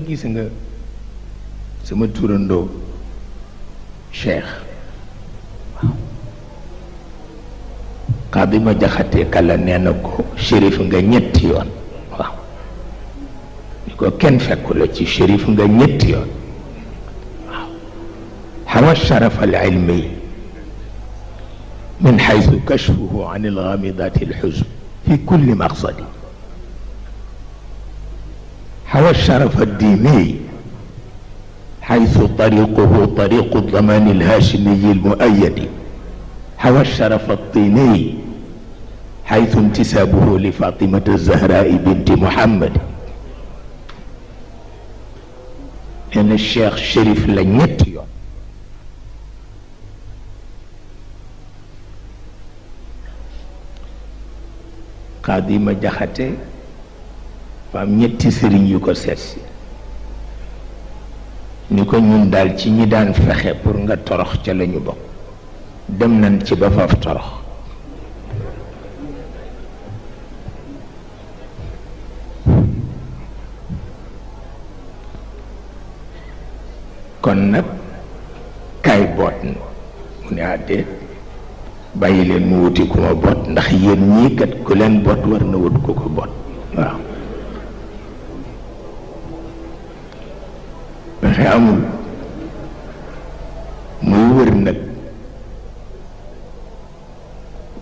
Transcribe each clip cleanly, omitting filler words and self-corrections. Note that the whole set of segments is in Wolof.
gis nga sama turandoo Cheikh waaw Xaadi ma Jaxate Kala nee na ko shérif nga ñetti yoon waaw ni ko kenn fekku la ci shérif nga ñetti yoon waaw xawa sharaf al ilmi min xaysu kashfuhu an algamidat alxuzn fi kulli maqsadi حوى الشرف الديني حيث طريقه طريق الضمان الهاشمي المؤيد حوى الشرف الطيني حيث انتسابه لفاطمة الزهراء بنت محمد إن الشيخ شريف لنيتيو قاضي ما جاخته faam ñetti sëriñ yu ko seetsi ni ko ñun daal ci ñi daan fexe pour nga torox ca lañu bokk dem nañ ci ba faaf torox kon nag kaay boot na mu ne àddee bàyyi leen mu wuti ku ma boot ndax yéen ñii kat ku leen boot war na wut ku ko boot waaw pexe amul muy wër nag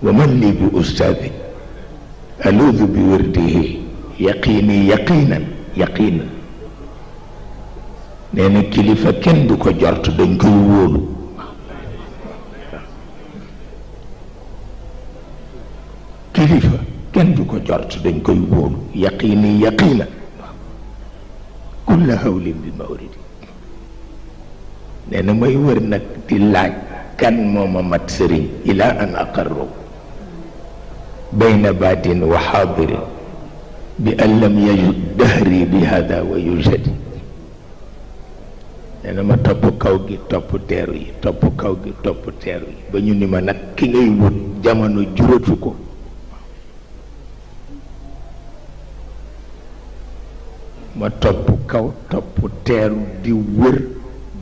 wa man lii bi ustaadi aluudu bi wërdihi yaqiini yaqiinan yaqiinan nee na kilifa kenn du ko jort dañ koy wóolu kilifa kenn du ko jort dañ koy wóolu yaqiini yaqiinan kulla hawlin bi mawridi nee na may wër nag di laaj kan mooma mat sëriñ ila an aqarru bayna baatin wa xaadirin bi an lam yajud dahri bi hada wa yujadi nee na ma topp kaw gi topp teeru yi topp kaw gi topp teeru yi ba ñu ni ma nag ki ngay wut jamono juratu ko ma topp kaw topp teeru di wër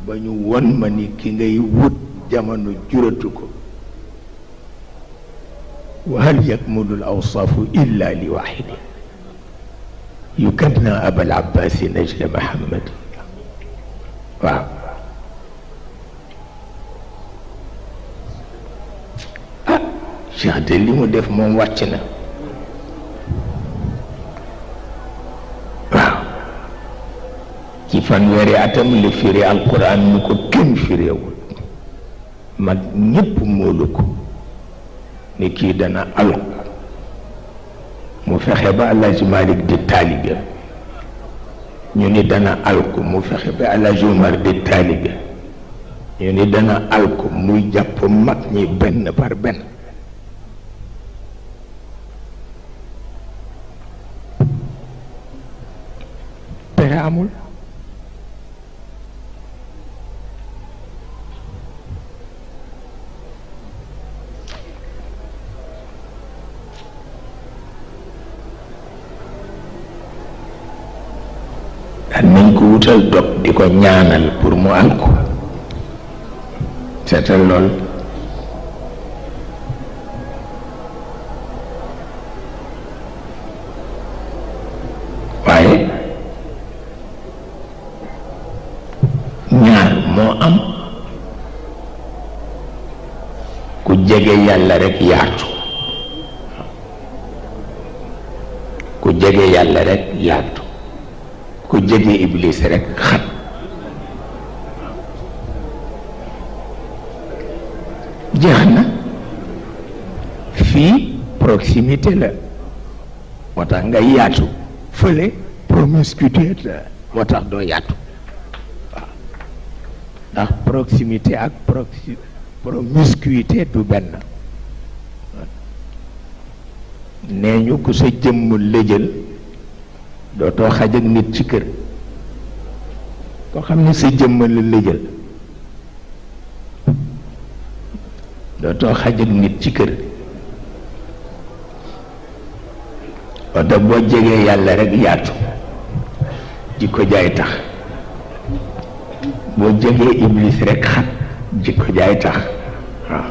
ba ñu won ma ni ki ngay wut jamono juratu ko wa hal yakmulu al awsaafu illa li waxidi yukanna abal abbaasi najla mahamad waaw ah Cheikh de li mu def moom wàcc na ci fanweeri atam la firi alquran nu ko kenn firéewul mag ñépp moolu ko ni kii dana alku mu fexe ba Alaaji Malik di taalibe ñu ni dana alku mu fexe ba Alaaji Umar di taalibe ñu ni dana alku muy jàpp mag ñi benn par benn pexe amul nañ ko wutal dog di ko ñaanal pour mu alko seetal lool waaye ñaar moo am ku jege yàlla rekk yaatu ku jege yàlla rekk yaatu ku jege iblis rek xat jeex na fii proximité la moo tax nga yaatu fële promiscuité la moo tax doo yaatu waaw ndax proximité ak promiscuité du benn nee ñu ku sa jëmm lëjël dootoo xaj ak nit ci kër koo xam ne sa jëmm la lëjal dootoo xaj ak nit ci kër wante boo jegee yàlla rek yaatu jikko jaay tax boo jegee iblis rek xat jikko jaay tax waaw